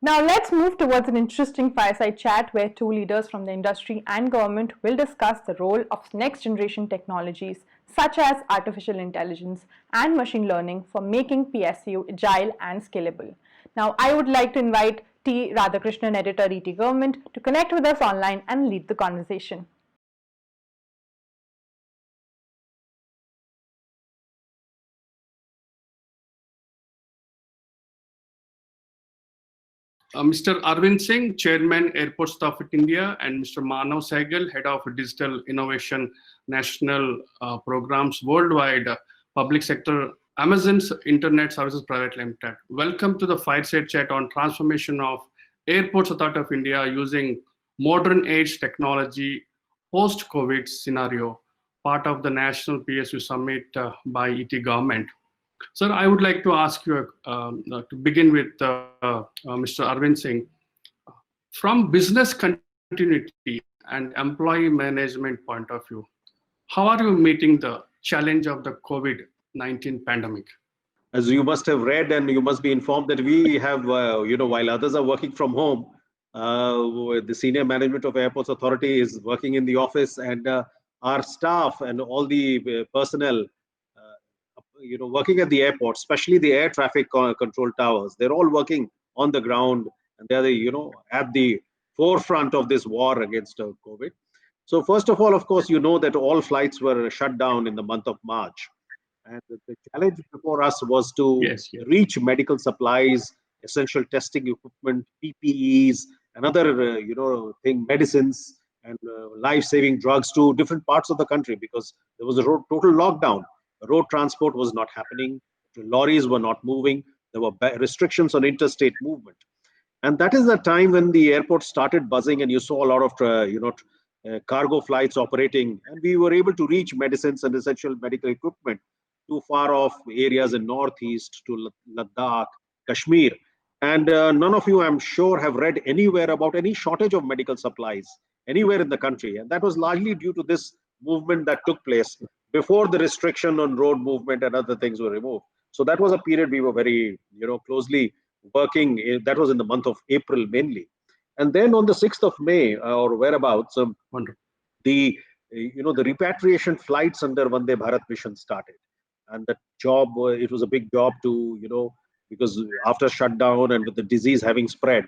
Now let's move towards an interesting fireside chat where two leaders from the industry and government will discuss the role of next generation technologies such as artificial intelligence and machine learning for making PSU agile and scalable. Now I would like to invite T. Radhakrishnan, editor, ET Government, to connect with us online and lead the conversation. Mr. Arvind Singh, Chairman, Airports Authority of India, and Mr. Manav Sehgal, Head of Digital Innovation National Programs Worldwide, Public Sector, Amazon's Internet Services Private Limited. Welcome to the Fireside Chat on transformation of Airports Authority of India using modern age technology post-COVID scenario, part of the National PSU Summit by ET Government. Sir, I would like to ask you to begin with Mr. Arvind Singh. From business continuity and employee management point of view, how are you meeting the challenge of the COVID-19 pandemic? As you must have read and you must be informed that we have, while others are working from home, the senior management of Airports Authority is working in the office, and our staff and all the personnel working at the airport, especially the air traffic control towers, they're all working on the ground, and they're at the forefront of this war against COVID. So first of all, of course, you know that all flights were shut down in the month of March, and the challenge before us was to reach medical supplies, essential testing equipment, PPEs, and other medicines and life-saving drugs to different parts of the country, because there was a total lockdown. Road transport was not happening. Lorries were not moving. There were restrictions on interstate movement. And that is the time when the airport started buzzing, and you saw a lot of cargo flights operating. And we were able to reach medicines and essential medical equipment to far off areas in Northeast, to Ladakh, Kashmir. And none of you, I'm sure, have read anywhere about any shortage of medical supplies anywhere in the country. And that was largely due to this movement that took place before the restriction on road movement and other things were removed. So that was a period we were very, closely working. That was in the month of April mainly. And then on the 6th of May or whereabouts, the repatriation flights under Vande Bharat mission started. And that job, it was a big job to, because after shutdown and with the disease having spread,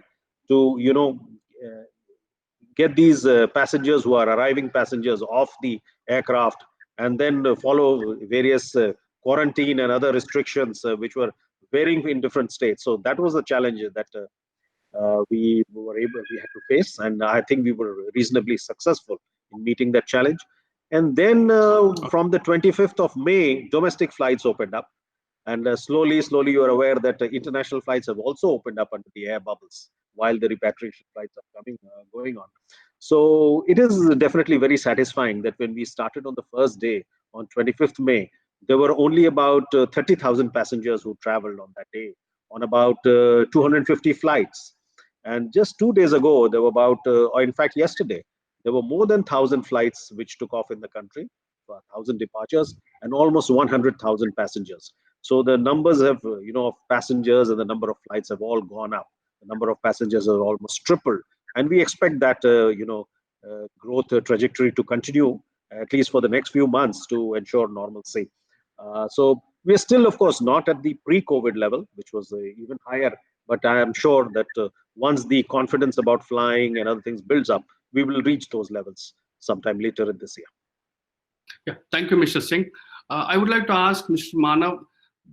to, get these passengers who are arriving passengers off the aircraft, and then follow various quarantine and other restrictions which were varying in different states. So that was a challenge that we had to face, and I think we were reasonably successful in meeting that challenge. And then from the 25th of May, domestic flights opened up, and slowly you are aware that international flights have also opened up under the air bubbles while the repatriation flights are going on. So it is definitely very satisfying that when we started on the first day, on 25th May, there were only about 30,000 passengers who traveled on that day on about 250 flights. And just 2 days ago, there were about, or in fact yesterday, there were more than 1,000 flights which took off in the country, 1,000 departures, and almost 100,000 passengers. So the numbers have, of passengers and the number of flights have all gone up. The number of passengers are almost tripled. And we expect that, growth trajectory to continue, at least for the next few months, to ensure normalcy. So we're still, of course, not at the pre-COVID level, which was even higher. But I am sure that once the confidence about flying and other things builds up, we will reach those levels sometime later in this year. Yeah, thank you, Mr. Singh. I would like to ask Mr. Manav,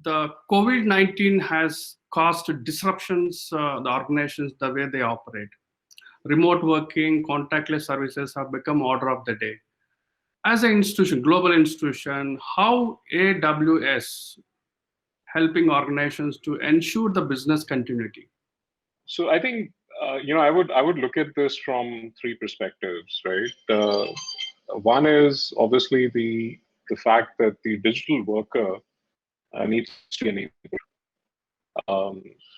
the COVID-19 has caused disruptions, the organizations, the way they operate. Remote working, contactless services have become order of the day. As an institution, global institution, how AWS helping organizations to ensure the business continuity? So I think I would look at this from three perspectives, right? One is obviously the fact that the digital worker needs to be enabled.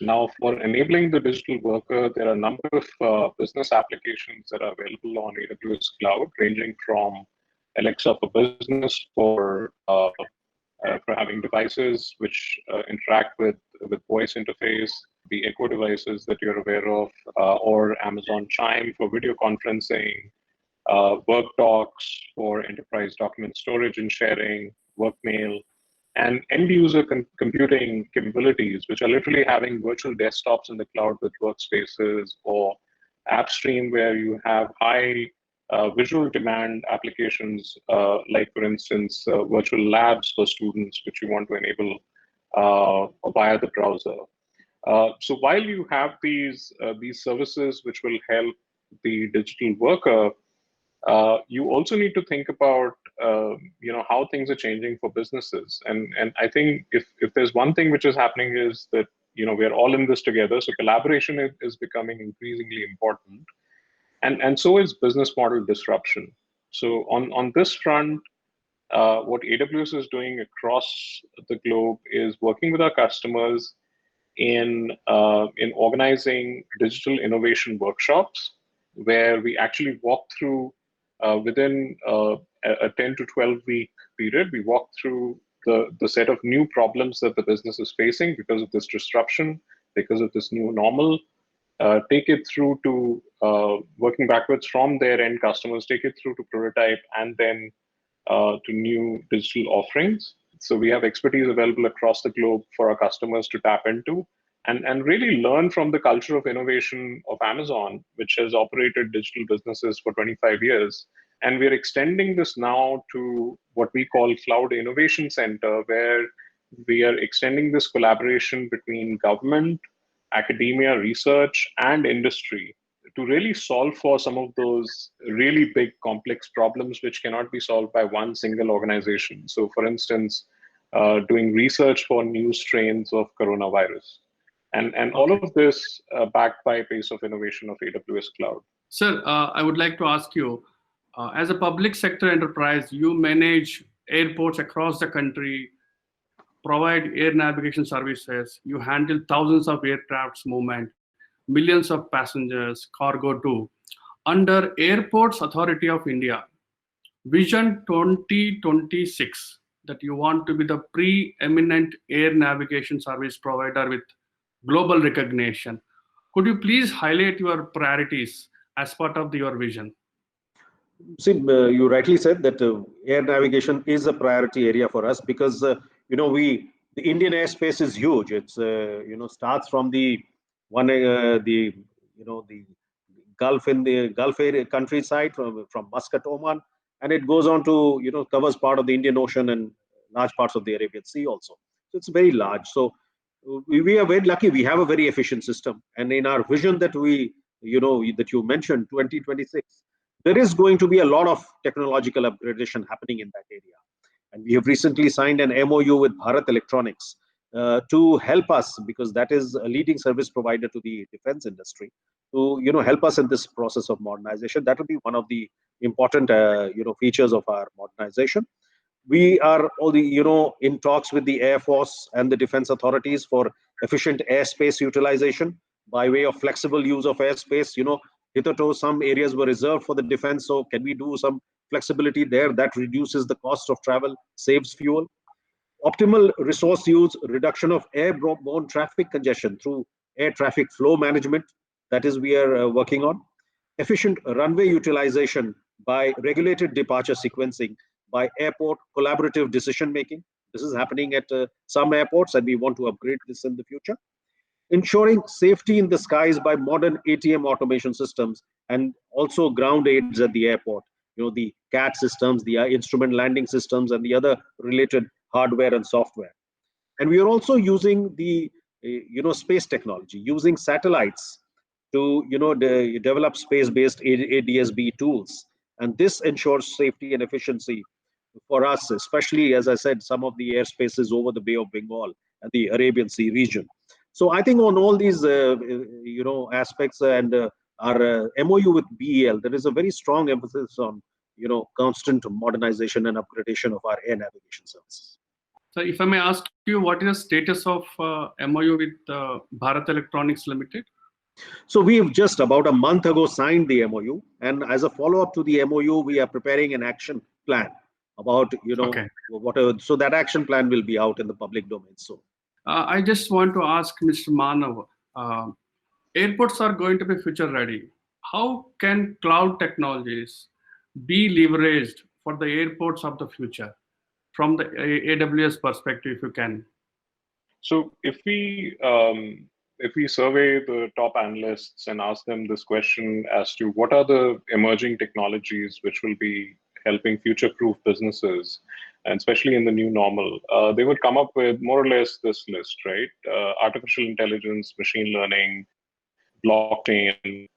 Now, for enabling the digital worker, there are a number of business applications that are available on AWS Cloud, ranging from Alexa for Business for having devices which interact with voice interface, the Echo devices that you're aware of, or Amazon Chime for video conferencing, Work Docs for enterprise document storage and sharing, Workmail, and end user computing capabilities, which are literally having virtual desktops in the cloud with workspaces, or AppStream, where you have high visual demand applications, like, for instance, virtual labs for students, which you want to enable via the browser. So while you have these services which will help the digital worker, you also need to think about how things are changing for businesses. And I think if there's one thing which is happening is that we're all in this together. So collaboration is becoming increasingly important, and so is business model disruption. So on this front, what AWS is doing across the globe is working with our customers in organizing digital innovation workshops, where we actually walk through within a 10 to 12 week period. We walk through the set of new problems that the business is facing because of this disruption, because of this new normal. Take it through to working backwards from their end customers, take it through to prototype, and then to new digital offerings. So we have expertise available across the globe for our customers to tap into and really learn from the culture of innovation of Amazon, which has operated digital businesses for 25 years. And we're extending this now to what we call Cloud Innovation Center, where we are extending this collaboration between government, academia, research, and industry to really solve for some of those really big complex problems which cannot be solved by one single organization. So for instance, doing research for new strains of coronavirus. And all of this backed by a pace of innovation of AWS Cloud. Sir, I would like to ask you, as a public sector enterprise, you manage airports across the country, provide air navigation services, you handle thousands of aircrafts movement, millions of passengers, cargo too. Under Airports Authority of India, Vision 2026, that you want to be the preeminent air navigation service provider with global recognition. Could you please highlight your priorities as part of your vision? See, you rightly said that air navigation is a priority area for us because the Indian airspace is huge. It's starts from the Gulf in the Gulf area countryside from Muscat, Oman, and it goes on to covers part of the Indian Ocean and large parts of the Arabian Sea also. So it's very large. So we are very lucky. We have a very efficient system, and in our vision that that you mentioned, 2026, there is going to be a lot of technological upgradation happening in that area. And we have recently signed an MOU with Bharat Electronics to help us, because that is a leading service provider to the defense industry, to help us in this process of modernization. That will be one of the important features of our modernization. We are in talks with the Air Force and the defense authorities for efficient airspace utilization by way of flexible use of airspace. Hitherto, some areas were reserved for the defense, so can we do some flexibility there that reduces the cost of travel, saves fuel? Optimal resource use, reduction of airborne traffic congestion through air traffic flow management, that is we are working on. Efficient runway utilization by regulated departure sequencing, by airport collaborative decision making. This is happening at some airports, and we want to upgrade this in the future. Ensuring safety in the skies by modern ATM automation systems and also ground aids at the airport. The CAT systems, the instrument landing systems, and the other related hardware and software. And we are also using the space technology, using satellites to develop space-based ADS-B tools. And this ensures safety and efficiency for us, especially, as I said, some of the airspaces over the Bay of Bengal and the Arabian Sea region. So I think on all these aspects and our MOU with BEL, there is a very strong emphasis on constant modernization and upgradation of our air navigation services. So if I may ask you, what is the status of MOU with Bharat Electronics Limited? So we have just about a month ago signed the MOU, and as a follow-up to the MOU, we are preparing an action plan about whatever. So that action plan will be out in the public domain soon. I just want to ask Mr. Manav, Airports are going to be future ready. How can cloud technologies be leveraged for the airports of the future from the AWS perspective, if you can? So if we survey the top analysts and ask them this question as to what are the emerging technologies which will be helping future-proof businesses, and especially in the new normal, they would come up with more or less this list, right? Artificial intelligence, machine learning, blockchain,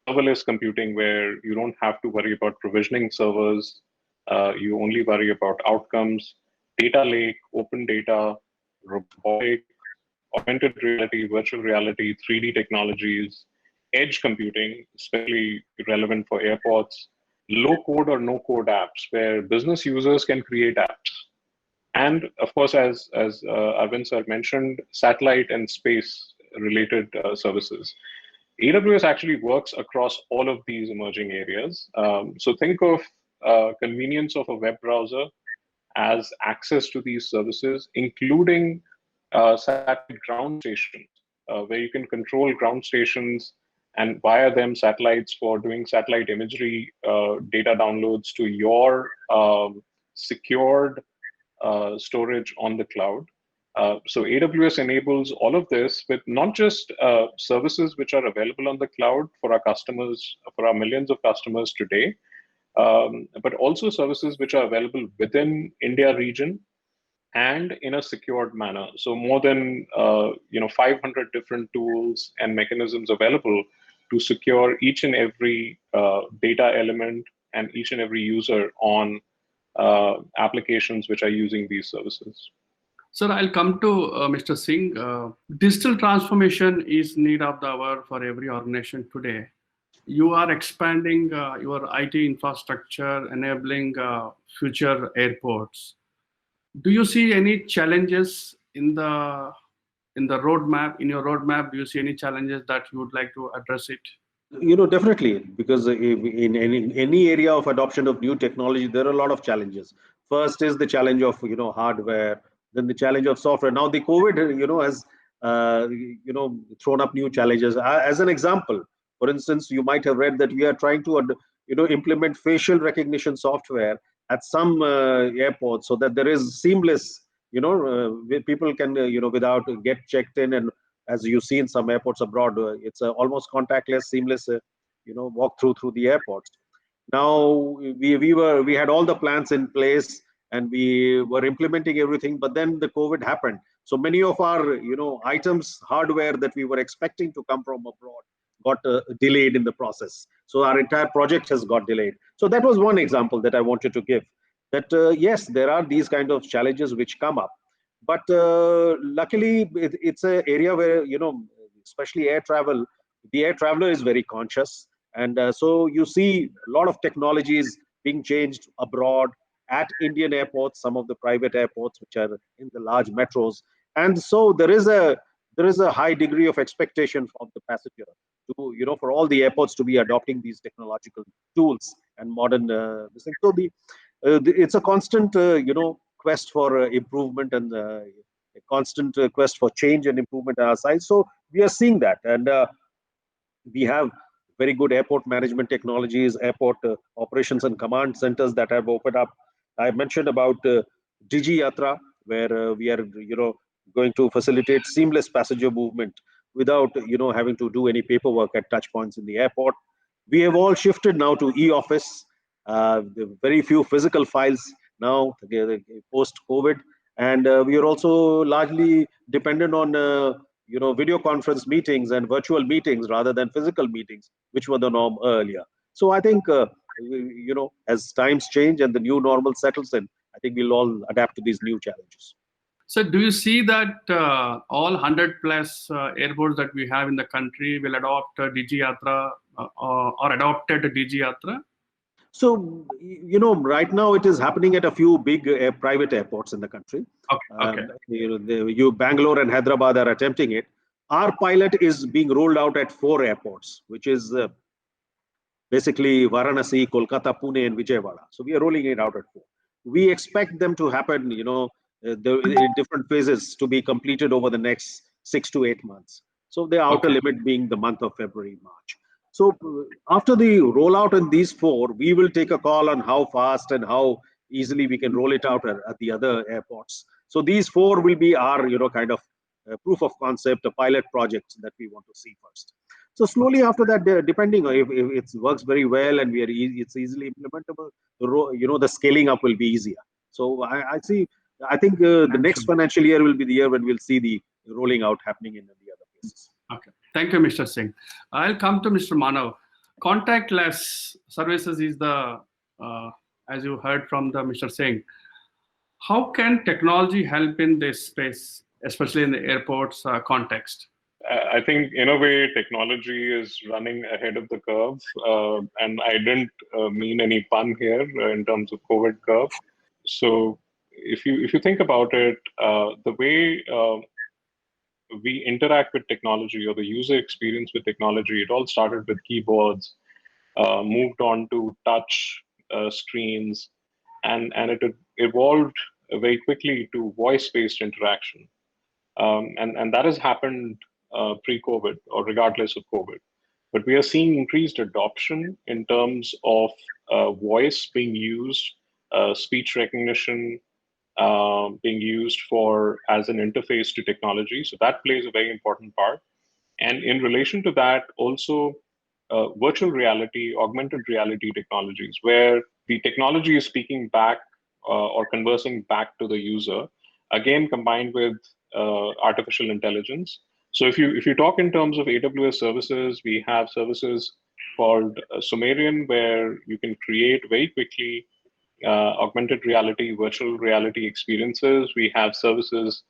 serverless computing, where you don't have to worry about provisioning servers, you only worry about outcomes, data lake, open data, robotics, augmented reality, virtual reality, 3D technologies, edge computing, especially relevant for airports, low code or no code apps where business users can create apps. And of course, as Arvind sir mentioned, satellite and space related services. AWS actually works across all of these emerging areas. So think of convenience of a web browser as access to these services, including satellite ground stations, where you can control ground stations and wire them satellites for doing satellite imagery data downloads to your secured storage on the cloud. So AWS enables all of this with not just services which are available on the cloud for our customers, for our millions of customers today, but also services which are available within India region and in a secured manner. So more than 500 different tools and mechanisms available to secure each and every data element and each and every user on applications which are using these services. Sir, I'll come to Mr. Singh. Digital transformation is need of the hour for every organization today. You are expanding your IT infrastructure, enabling future airports. Do you see any challenges in the roadmap? In your roadmap, do you see any challenges that you would like to address it? Definitely, because in any area of adoption of new technology, there are a lot of challenges. First is the challenge of hardware, then the challenge of software. Now the COVID has thrown up new challenges. As an example, for instance, you might have read that we are trying to implement facial recognition software at some airports so that there is seamless, people can without get checked in, and as you see in some airports abroad, it's almost contactless, seamless, walk through the airports. Now we had all the plans in place and we were implementing everything, but then the COVID happened. So many of our items, hardware that we were expecting to come from abroad got delayed in the process. So our entire project has got delayed. So that was one example that I wanted to give. That yes, there are these kind of challenges which come up. But luckily, it's an area where, especially air travel, the air traveler is very conscious. And so you see a lot of technologies being changed abroad at Indian airports, some of the private airports, which are in the large metros. And so there is a high degree of expectation from the passenger to, for all the airports to be adopting these technological tools and modern things. So it's a constant, quest for improvement and a constant quest for change and improvement on our side. So we are seeing that, and we have very good airport management technologies, airport operations and command centers that have opened up. I mentioned about Digi Yatra, where we are, going to facilitate seamless passenger movement without, having to do any paperwork at touch points in the airport. We have all shifted now to e-office. The very few physical files now post-COVID, and we are also largely dependent on video conference meetings and virtual meetings rather than physical meetings, which were the norm earlier. So I think as times change and the new normal settles in, I think we'll all adapt to these new challenges. So do you see that all 100 plus airports that we have in the country will adopt Digi Yatra or adopted Digi Yatra? So, right now it is happening at a few big private airports in the country. Okay. Bangalore and Hyderabad are attempting it. Our pilot is being rolled out at 4 airports, which is basically Varanasi, Kolkata, Pune, and Vijayawada. So we are rolling it out at 4. We expect them to happen, in different phases to be completed over the next 6 to 8 months. So the outer Okay. limit being the month of February, March. So after the rollout in these four, we will take a call on how fast and how easily we can roll it out at the other airports. So these four will be our, kind of proof of concept, a pilot project that we want to see first. So slowly after that, depending on if it works very well and it's easily implementable, the scaling up will be easier. So I think the next financial year will be the year when we'll see the rolling out happening in the other places. Okay. Thank you, Mr. Singh. I'll come to Mr. Manav. Contactless services is as you heard from the Mr. Singh. How can technology help in this space, especially in the airports context? I think in a way technology is running ahead of the curve, and I didn't mean any pun here in terms of COVID curve. So if you think about it, the way we interact with technology or the user experience with technology, it all started with keyboards, moved on to touch screens, and it evolved very quickly to voice-based interaction. And that has happened pre-COVID or regardless of COVID. But we are seeing increased adoption in terms of voice being used, speech recognition being used as an interface to technology. So that plays a very important part. And in relation to that, also virtual reality, augmented reality technologies, where the technology is speaking back or conversing back to the user, again combined with artificial intelligence. So if you talk in terms of AWS services, we have services called Sumerian, where you can create very quickly augmented reality, virtual reality experiences. We have services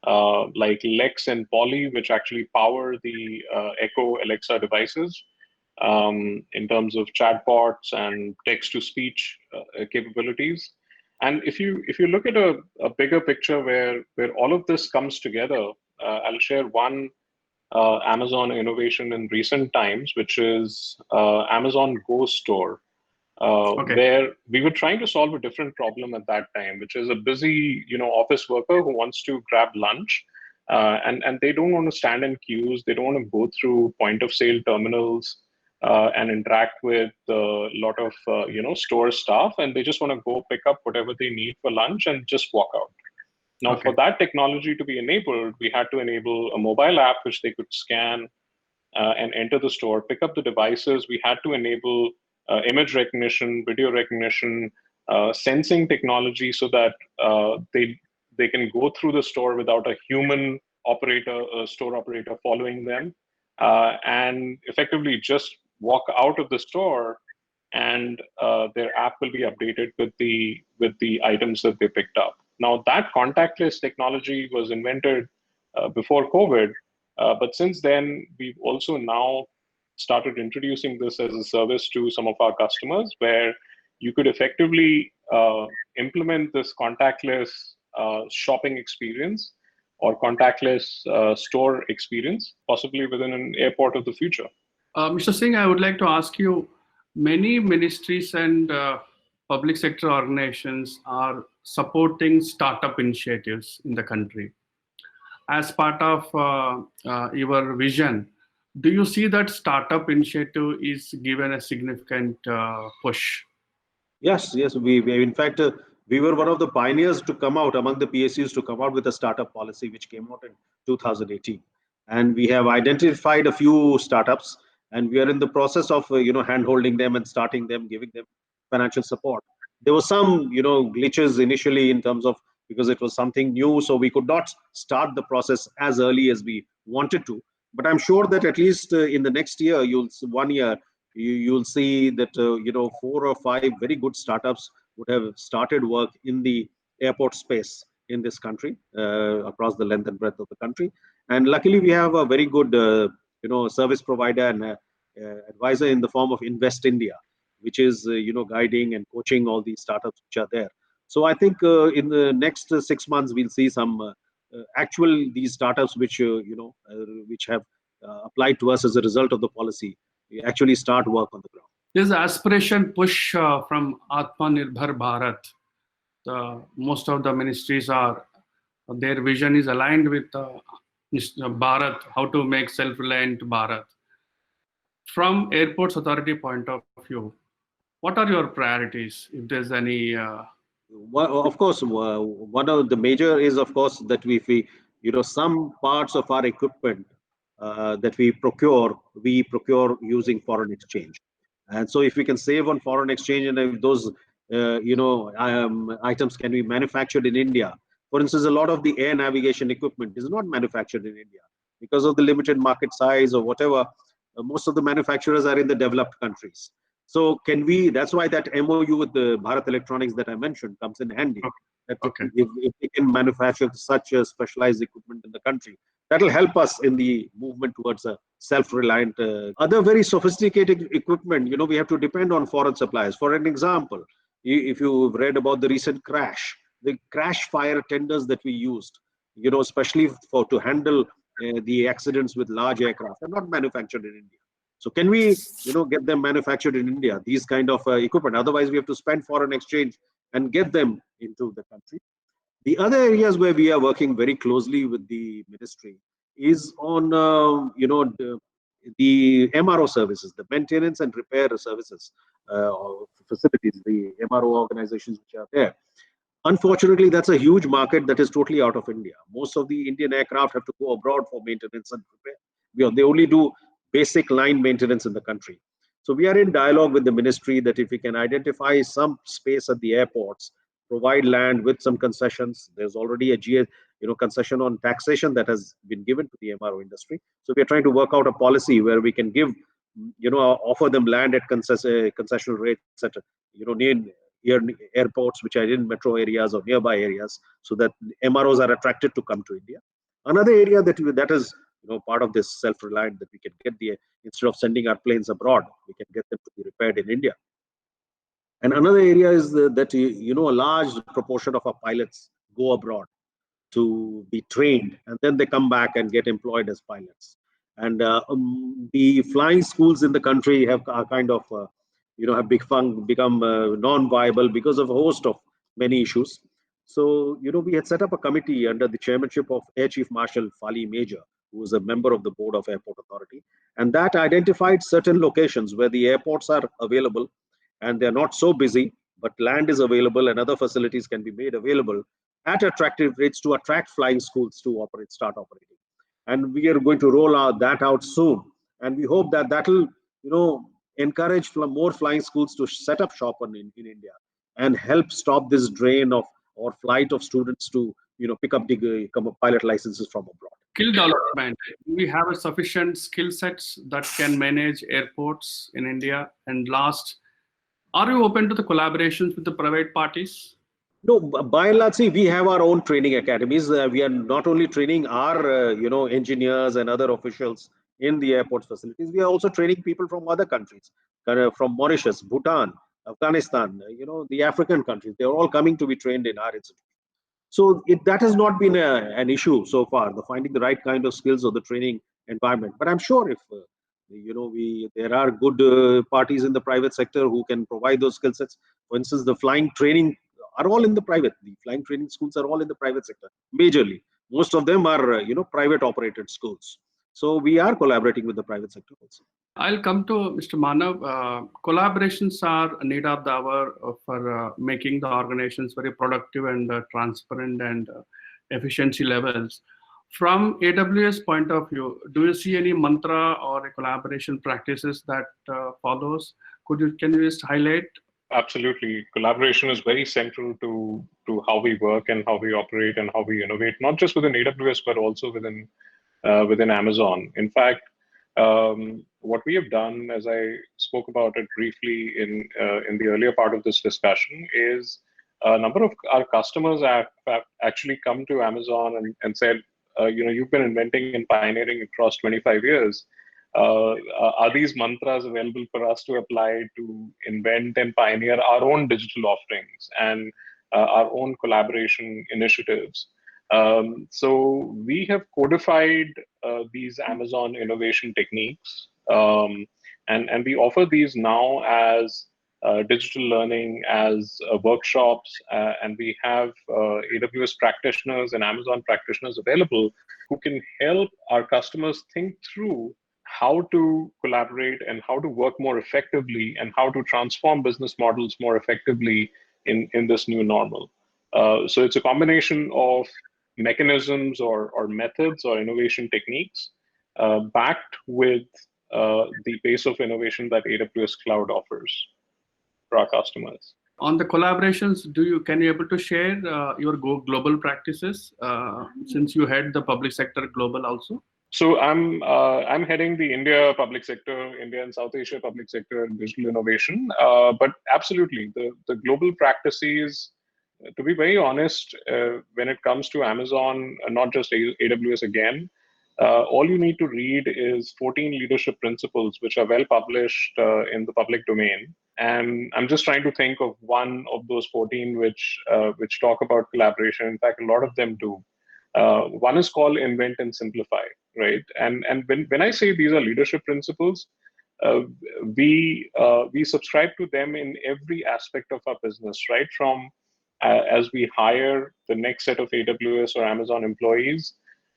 like Lex and Poly, which actually power the Echo Alexa devices in terms of chatbots and text-to-speech capabilities. And if you look at a bigger picture where all of this comes together, I'll share one Amazon innovation in recent times, which is Amazon Go Store, where we were trying to solve a different problem at that time, which is a busy office worker who wants to grab lunch, and they don't want to stand in queues, they don't want to go through point of sale terminals and interact with a lot of store staff, and they just want to go pick up whatever they need for lunch and just walk out. Now, for that technology to be enabled, we had to enable a mobile app which they could scan and enter the store, pick up the devices. We had to enable image recognition, video recognition, sensing technology, so that they can go through the store without a human operator, a store operator following them, and effectively just walk out of the store, and their app will be updated with the items that they picked up. Now, that contactless technology was invented before COVID, but since then, we've also now started introducing this as a service to some of our customers, where you could effectively implement this contactless shopping experience or contactless store experience, possibly within an airport of the future. Mr. Singh, I would like to ask you, many ministries and public sector organizations are supporting startup initiatives in the country. As part of your vision, do you see that startup initiative is given a significant push? Yes. We in fact, we were one of the pioneers to come out among the PSUs to come out with a startup policy, which came out in 2018. And we have identified a few startups, and we are in the process of hand-holding them and starting them, giving them financial support. There were some glitches initially in terms of, because it was something new, so we could not start the process as early as we wanted to. But I'm sure that at least in the next year, you'll see that 4 or 5 very good startups would have started work in the airport space in this country, across the length and breadth of the country. And luckily, we have a very good service provider and advisor in the form of Invest India, which is guiding and coaching all these startups which are there. So I think in the next 6 months, we'll see some these startups which have applied to us as a result of the policy, we actually start work on the ground. There's aspiration push from Atmanirbhar Bharat. Most of the ministries their vision is aligned with Bharat, how to make self-reliant Bharat. From Airports Authority point of view, what are your priorities? If there's any, Well, of course, one of the major is, of course, that some parts of our equipment that we procure using foreign exchange. And so, if we can save on foreign exchange, and if those, items can be manufactured in India. For instance, a lot of the air navigation equipment is not manufactured in India because of the limited market size or whatever. Most of the manufacturers are in the developed countries. So can we? That's why that MOU with the Bharat Electronics that I mentioned comes in handy. That okay. if we can manufacture such a specialized equipment in the country, that will help us in the movement towards a self-reliant. Other very sophisticated equipment, we have to depend on foreign suppliers. For an example, if you've read about the recent crash, the crash fire tenders that we used, especially to handle the accidents with large aircraft, are not manufactured in India. So can we, get them manufactured in India, these kind of equipment? Otherwise, we have to spend foreign exchange and get them into the country. The other areas where we are working very closely with the ministry is on, the MRO services, the maintenance and repair services of facilities, the MRO organizations which are there. Unfortunately, that's a huge market that is totally out of India. Most of the Indian aircraft have to go abroad for maintenance and repair. They only do basic line maintenance in the country. So we are in dialogue with the ministry that if we can identify some space at the airports, provide land with some concessions. There's already a concession on taxation that has been given to the MRO industry. So we are trying to work out a policy where we can give, offer them land at concessional rates at, near airports which are in metro areas or nearby areas, so that MROs are attracted to come to India. Another area that is part of this self-reliant, that we can get instead of sending our planes abroad, we can get them to be repaired in India. And another area is that a large proportion of our pilots go abroad to be trained, and then they come back and get employed as pilots. And the flying schools in the country are kind of have become non-viable because of a host of many issues. So we had set up a committee under the chairmanship of Air Chief Marshal Fali Major, who is a member of the board of Airport Authority, and that identified certain locations where the airports are available and they're not so busy, but land is available and other facilities can be made available at attractive rates to attract flying schools to start operating. And we are going to roll that out soon. And we hope that will, encourage more flying schools to set up shop in India and help stop this drain of or flight of students to, pick up the pilot licenses from abroad. Skill development. Do we have a sufficient skill sets that can manage airports in India? And last, are you open to the collaborations with the private parties? No, by and large, see, we have our own training academies. We are not only training our, engineers and other officials in the airport facilities. We are also training people from other countries, from Mauritius, Bhutan, Afghanistan, the African countries. They are all coming to be trained in our institute. So that has not been an issue so far, the finding the right kind of skills or the training environment. But I'm sure if there are good parties in the private sector who can provide those skill sets. For instance, the flying training are all in the private. The flying training schools are all in the private sector, majorly. Most of them are private operated schools. So we are collaborating with the private sector also. I'll come to Mr. Manav. Collaborations are a need of the hour for making the organizations very productive and transparent and efficiency levels. From AWS point of view, do you see any mantra or collaboration practices that follows? Can you just highlight? Absolutely. Collaboration is very central to how we work and how we operate and how we innovate, not just within AWS, but also within Amazon. In fact, what we have done, as I spoke about it briefly in the earlier part of this discussion, is a number of our customers have actually come to Amazon and said, you've been inventing and pioneering across 25 years. Are these mantras available for us to apply to invent and pioneer our own digital offerings and our own collaboration initiatives? So we have codified these Amazon innovation techniques, and we offer these now as digital learning, as workshops, and we have AWS practitioners and Amazon practitioners available who can help our customers think through how to collaborate and how to work more effectively and how to transform business models more effectively in this new normal. So it's a combination of mechanisms or methods or innovation techniques backed with the pace of innovation that AWS Cloud offers for our customers. On the collaborations, can you able to share your global practices since you head the public sector global also? So I'm heading the India public sector, India and South Asia public sector digital innovation. But absolutely, the global practices, to be very honest, when it comes to Amazon, not just AWS again, all you need to read is 14 leadership principles, which are well published in the public domain. And I'm just trying to think of one of those 14 which talk about collaboration. In fact, a lot of them do. One is called Invent and Simplify, right? And when I say these are leadership principles, we subscribe to them in every aspect of our business, right? From as we hire the next set of AWS or Amazon employees.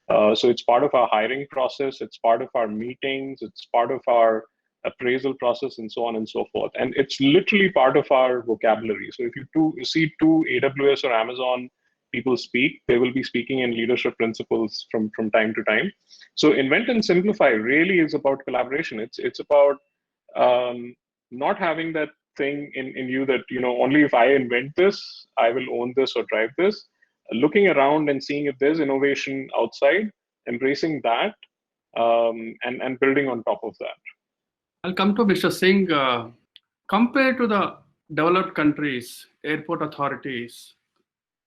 So it's part of our hiring process, it's part of our meetings, it's part of our appraisal process, and so on and so forth. And it's literally part of our vocabulary. So if you see two AWS or Amazon people speak, they will be speaking in leadership principles from time to time. So Invent and Simplify really is about collaboration. It's about not having that thing in you that, only if I invent this, I will own this or drive this. Looking around and seeing if there's innovation outside, embracing that, and building on top of that. I'll come to Mr. Singh. Compared to the developed countries, airport authorities,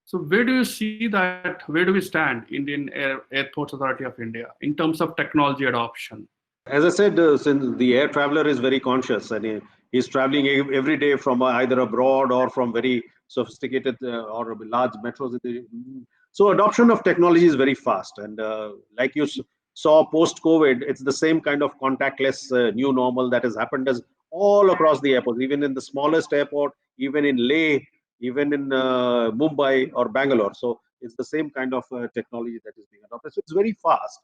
so where do you see that, where do we stand, Indian Airports Authority of India, in terms of technology adoption? As I said, since the air traveler is very conscious and he's traveling every day from either abroad or from very sophisticated or large metros. So adoption of technology is very fast. And like you saw post-COVID, it's the same kind of contactless new normal that has happened as all across the airports, even in the smallest airport, even in Leh, even in Mumbai or Bangalore. So it's the same kind of technology that is being adopted. So it's very fast.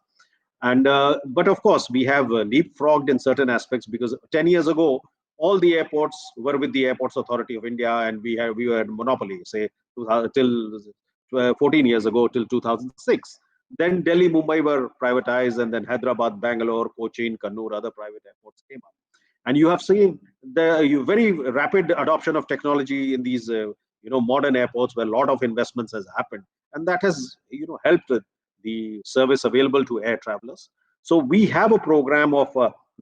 And but of course, we have leapfrogged in certain aspects, because 10 years ago, all the airports were with the Airports Authority of India, and we were in monopoly, say, till 14 years ago, till 2006. Then Delhi, Mumbai were privatized, and then Hyderabad, Bangalore, Cochin, Kannur, other private airports came up. And you have seen the very rapid adoption of technology in these modern airports, where a lot of investments has happened, and that has helped the service available to air travelers. So we have a program of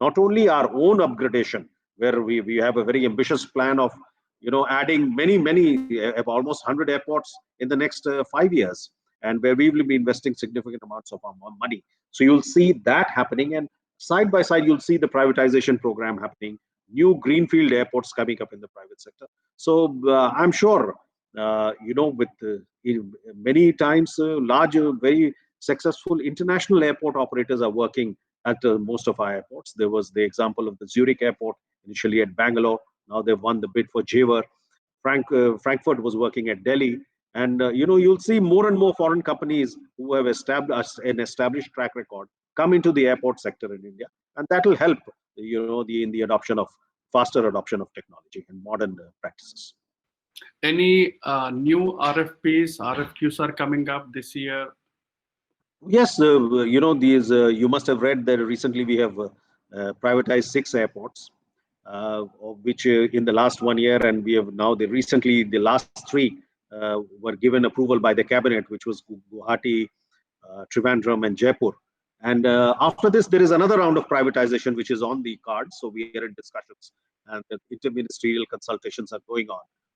not only our own upgradation, where we have a very ambitious plan of adding many almost 100 airports in the next 5 years, and where we will be investing significant amounts of our money. So you'll see that happening, and side by side you'll see the privatization program happening, new greenfield airports coming up in the private sector. So I'm sure with many times large very successful international airport operators are working at most of our airports. There was the example of the Zurich airport initially at Bangalore. Now they've won the bid for Jewar. Frankfurt was working at Delhi. And you'll see more and more foreign companies who have established an established track record come into the airport sector in India, and that will help in the adoption of faster adoption of technology and modern practices. Any new RFPs, RFQs are coming up this year? Yes, these you must have read that recently we have privatized 6 airports, of which in the last 1 year, and we have now recently the last 3 were given approval by the cabinet, which was Guwahati, Trivandrum, and Jaipur. And after this, there is another round of privatization which is on the cards. So we are in discussions, and the interministerial consultations are going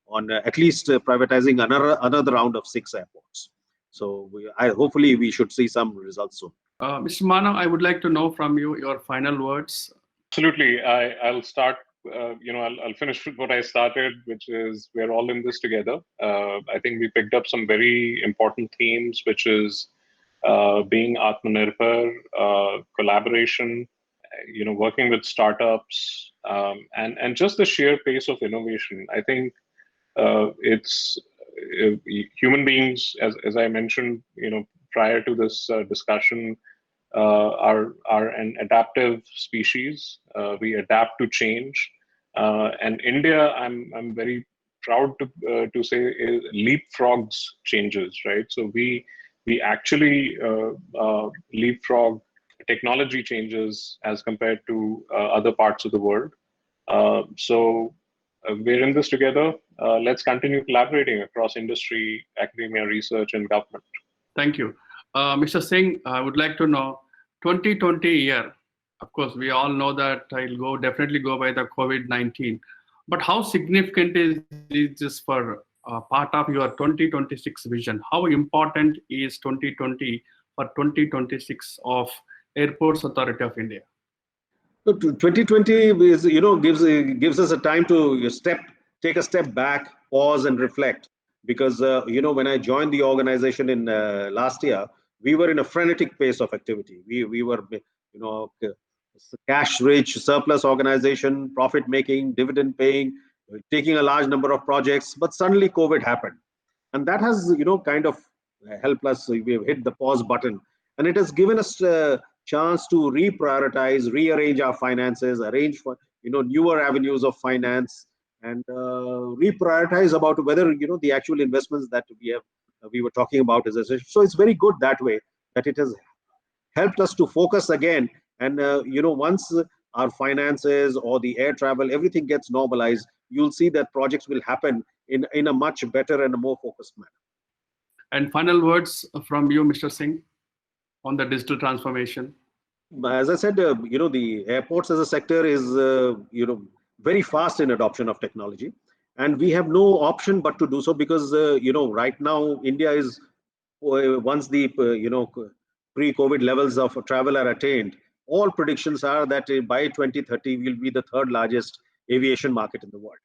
on at least privatizing another round of 6 airports. So hopefully we should see some results soon. Mr. Manav, I would like to know from you your final words. Absolutely. I'll start, I'll finish with what I started, which is we're all in this together. I think we picked up some very important themes, which is being Atmanirbhar, collaboration, working with startups, and just the sheer pace of innovation. I think it's human beings, as I mentioned, prior to this discussion, are an adaptive species. We adapt to change, and India, I'm very proud to say, leapfrogs changes. Right, so we actually leapfrog technology changes as compared to other parts of the world. So we're in this together. Let's continue collaborating across industry, academia, research, and government. Thank you. Mr. Singh, I would like to know, 2020 year, of course, we all know that I'll definitely go by the COVID-19, but how significant is this for part of your 2026 vision? How important is 2020 for 2026 of Airports Authority of India? So 2020 is, gives us a time to take a step back, pause, and reflect. Because when I joined the organization in last year, we were in a frenetic pace of activity. We were, cash-rich, surplus organization, profit-making, dividend-paying, taking a large number of projects. But suddenly, COVID happened, and that has, kind of helped us. We've hit the pause button, and it has given us chance to reprioritize, rearrange our finances, arrange for newer avenues of finance, and reprioritize about whether the actual investments that we were talking about is essential. So it's very good that way, that it has helped us to focus again. And once our finances or the air travel, everything gets normalized, you'll see that projects will happen in a much better and a more focused manner. And final words from you, Mr. Singh, on the digital transformation. As I said, the airports as a sector is, very fast in adoption of technology, and we have no option but to do so, because, right now India is, once the, pre-COVID levels of travel are attained, all predictions are that by 2030 we'll be the third largest aviation market in the world,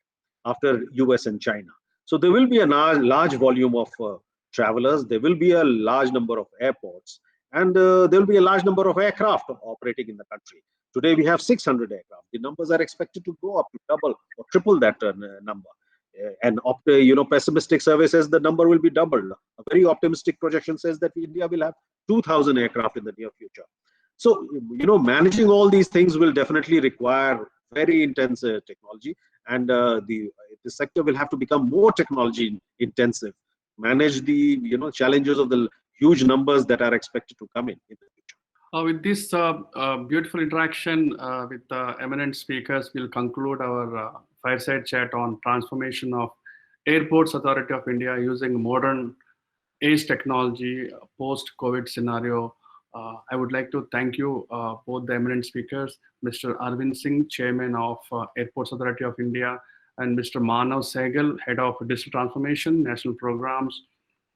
after US and China. So there will be a large volume of travelers. There will be a large number of airports, and there will be a large number of aircraft operating in the country. Today we have 600 aircraft. The numbers are expected to go up to double or triple that number. And pessimistic survey says the number will be doubled. A very optimistic projection says that India will have 2,000 aircraft in the near future. So, managing all these things will definitely require very intense technology, and the sector will have to become more technology intensive, manage the challenges of the huge numbers that are expected to come in the future. With this beautiful interaction with eminent speakers, we'll conclude our fireside chat on transformation of Airports Authority of India using modern age technology post-COVID scenario. I would like to thank you, both the eminent speakers, Mr. Arvind Singh, Chairman of Airports Authority of India, and Mr. Manav Sehgal, Head of Digital Transformation, National Programs,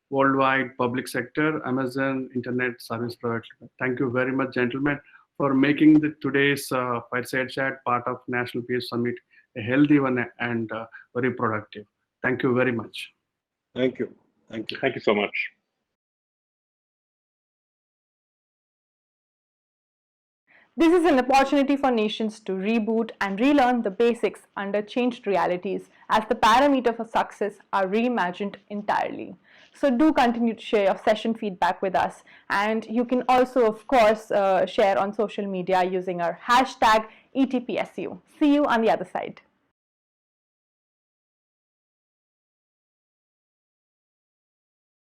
Worldwide Public Sector, Amazon Internet Service Provider. Thank you very much, gentlemen, for making today's Fireside Chat part of National Peace Summit a healthy one and very productive. Thank you very much. Thank you. Thank you. Thank you so much. This is an opportunity for nations to reboot and relearn the basics under changed realities, as the parameters for success are reimagined entirely. So do continue to share your session feedback with us, and you can also, of course, share on social media using our hashtag ETPSU. See you on the other side.